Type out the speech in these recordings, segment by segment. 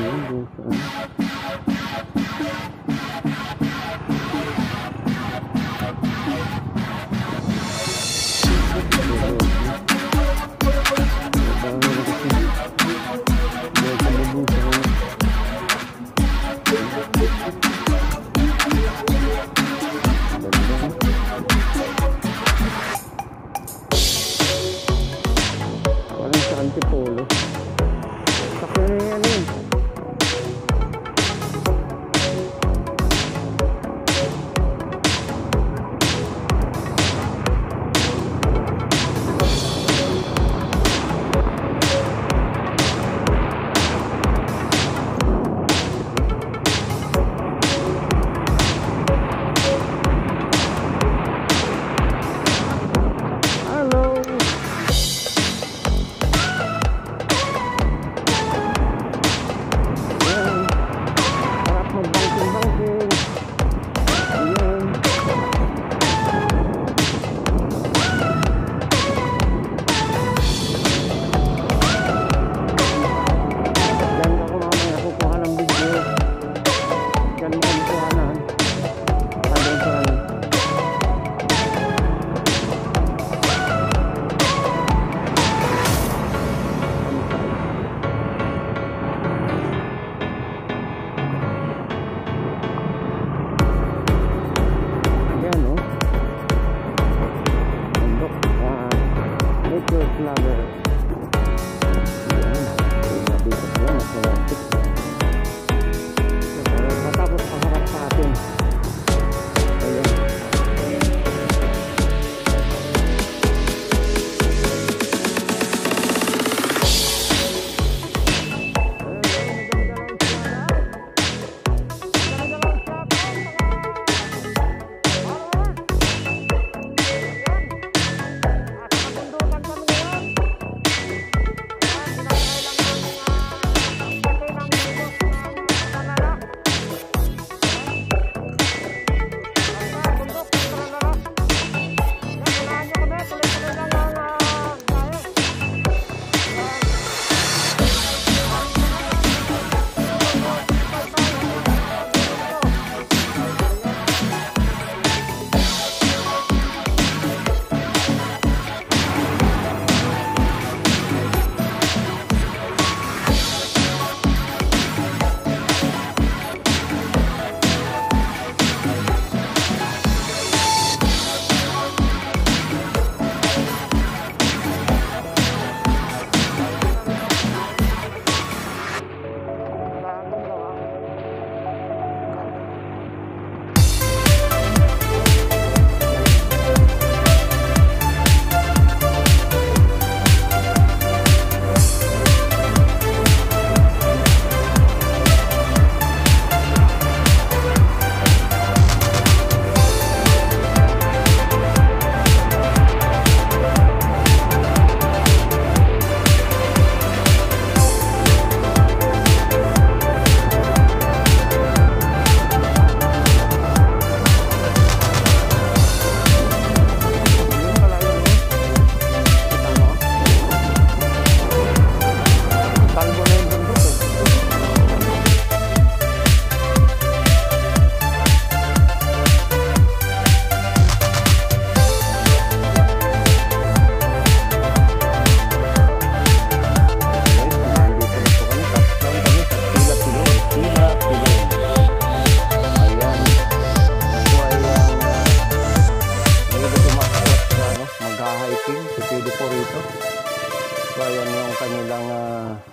Ayan, dun sa ano. Parang sa Antipolo. Sakto na yan yun.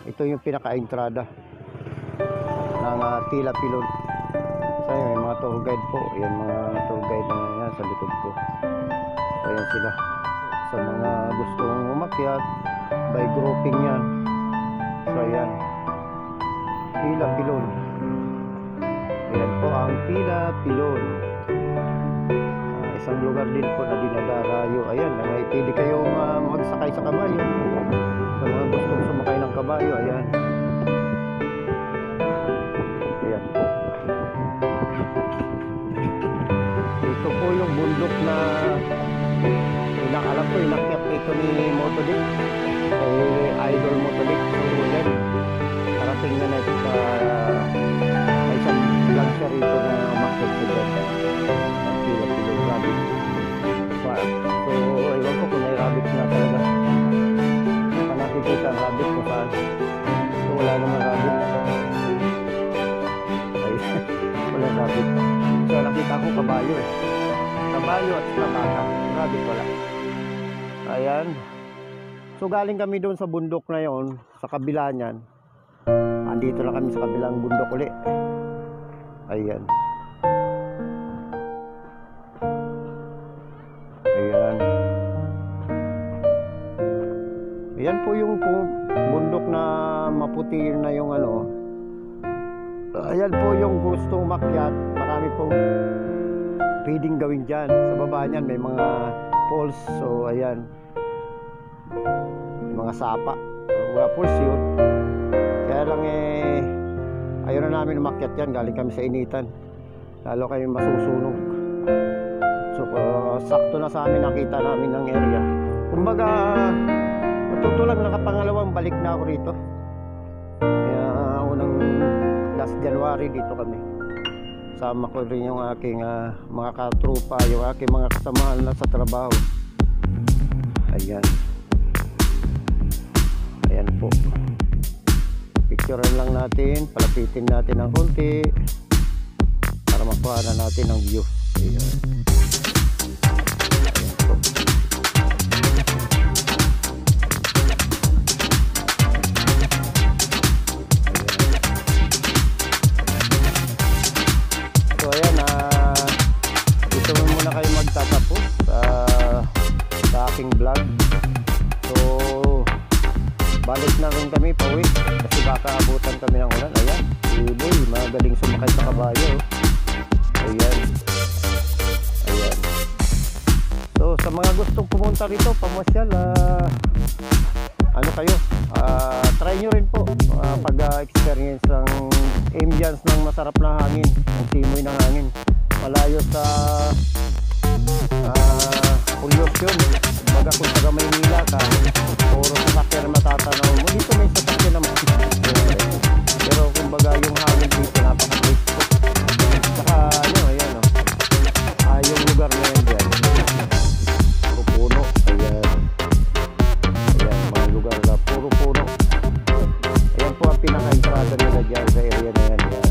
Ito yung pinaka-entrada ng Tila Pilon. So ayan, may mga tour guide po. Ayan, mga tour guide na yan sa likod ko. So ayan sila. Sa mga gustong umakyat, by grouping yan. So ayan, Tila Pilon. Ayan po ang Tila Pilon. Isang lugar din po na dinadarayo. Ayan, pwede kayong magsakay sa kabayo. Sa mga gustong sumakay ng kabayo, ayan. Ayan po. Ito po yung bundok na alam ko, inakyat ito ni Motodic. Idol Motodic. So, yan. Parating na ito sa kung saan. So, wala naman rabbit. Ay, wala rabbit. So, nakita ko kabayo eh. Kabayo at baka. Rabbit wala. Ayan. So, galing kami doon sa bundok na yon, sa kabila niyan. Andito na kami sa kabilang bundok ulit. Ayan. Ayan. Ayan po yung bundok na maputi na yung ano. Ayan po yung gusto umakyat. Marami pong pwedeng gawin dyan. Sa baba niyan may mga poles. So ayan. May mga sapa. Wala poles yun. Kaya lang ayaw na namin umakyat yan. Galing kami sa initan. Lalo kami masusunog. So sakto na sa amin nakita namin ng area. Kumbaga matutulang nakapangalawang balik na ako rito. Kaya unang last January dito kami. Sama ko rin yung aking mga katrupa, yung aking mga kasamahan na sa trabaho. Ayan. Ayan po. Picturean lang natin, palapitin natin ng konti para makuha na natin ang view. Ayan. Tatapos sa aking vlog. So balik na rin kami pauwi kasi baka abutan kami ng ulan. Ayan, si Boy magaling sumakay sa kabayo. Ayan. Ayan. So sa mga gustong pumunta rito pamasyal, ano kayo, try nyo rin po pag-experience ng ambience ng masarap na hangin, ng simoy ng hangin malayo sa pollution. Baga kung taga Maynila ka, puro sasakyan na matatanaw mo. Dito may sasakyan naman. Pero kung baga yung hangin dito napaka-peaceful. Saka ano, ayan o. Yung lugar na yan dyan. Puro puno. Ayan. Ayan, mga lugar na puro puno. Ayan po ang pinaka-entrada nila dyan sa area na yan. Ayan.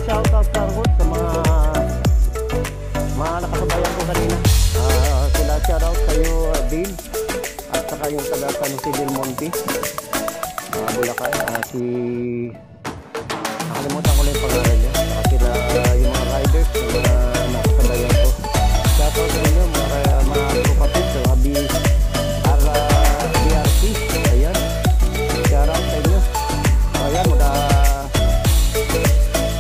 Shoutout sa mga nakasabayan ko kanina. Sila shoutout kayo, Bill, at saka yung taga San Jose del Monte, Bulacan, nakalimutan ko lang yung pangalan niya. Sila yung mga riders, yung mga nakasabayan ko. Shoutout sa inyo mga kapatid sa BRT. Ayan, shoutout sa inyo. Ayan,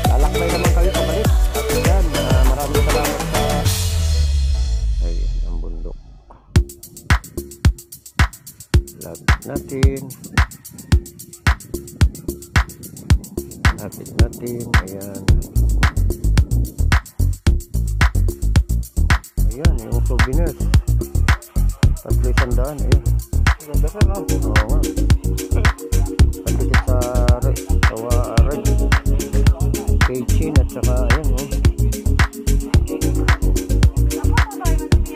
lalakbay naman kayo pabalik. At yan, maraming salamat sa ayan, ang bundok. Lapit natin. Ayan. Ayan, yung souvenirs. 300, ayan. Ganda ka lang. Oo nga. Pandikit sa red. Kitchen at saka ayan o.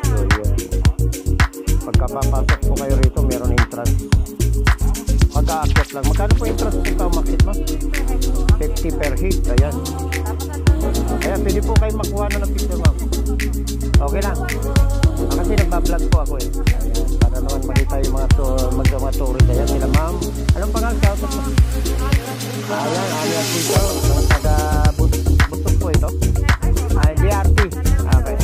So ayan. Pagkapapasok po kayo rito meron entrance. Pagka-akit lang. Magkano po entrance kung umakit mo? 50 per head. Ayan. Ayan, pwede po kayo makuha na ng picture, ma'am. Okay na. Kasi nagbablog po ako eh. Ayan. Para naman makita yung mga tourist. Ayan sila, ma'am. Anong pangalan? Shoutout mo? Ayan, ayan dito. Mga taga-Butog po ito. BRT. Okay.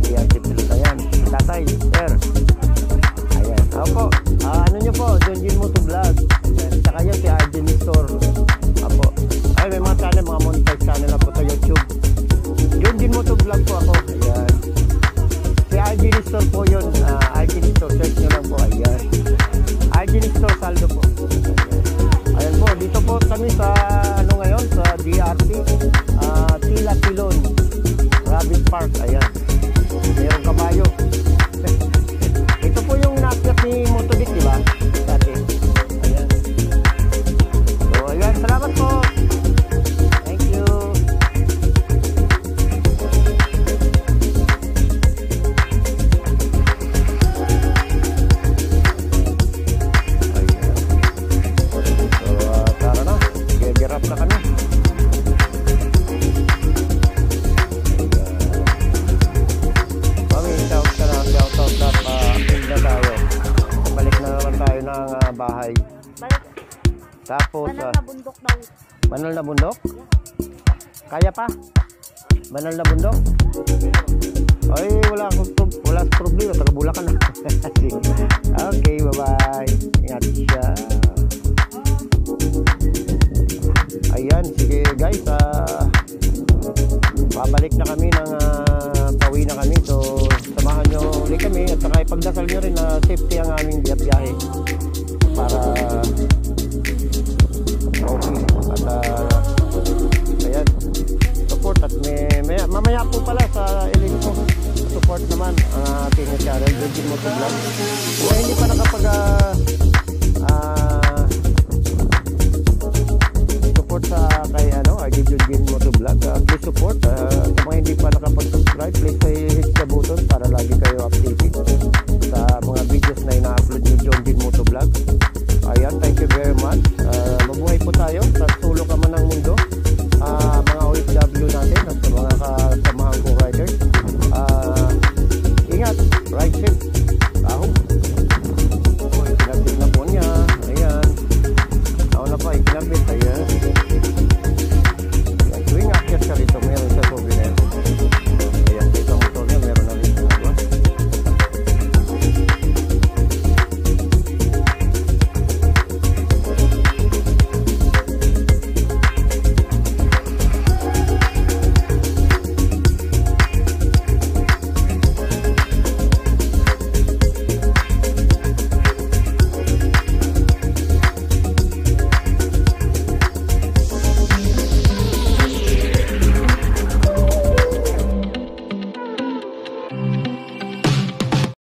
BRT Pilot. Ayan. Tatay. Sir. Ayan. Ako po. Ano nyo po? Junjin Motovlog. Ayan. Saka yun si Arjen Store. Apo. Ay, may mga channel. Mga monetize channel na po sa YouTube. Junjin Motovlog po ako. Ayan. Si Arjen Store po yun. Arjen Store. Search nyo lang po. Ayan. Arjen Store Saldo po. Ayan po, dito po kami sa ngayon sa DRT, Tila Pilon, Rabbit Park. Ayan. Meron bahay. Balik, Tapos, banal na bundok daw. banal na bundok? Kaya pa? Banal na bundok? Ay, wala akong problema. Taga Bulacan na. Okay, bye-bye. Ingat siya. Ayan, sige guys. Babalik na kami pauwi na kami. So, samahan nyo ulit kami. At saka ipagdasal nyo rin na safety ang aming biyahe. Para okay. At ayan, support. At mamaya po pala sa elenco, support naman ang ating channel, Virgin Moto Vlog. Kung hindi pa nakapag support sa kay RD Virgin Moto Vlog, please support. Sa mga hindi pa nakapag-subscribe, please hit the button para lagi kayo updated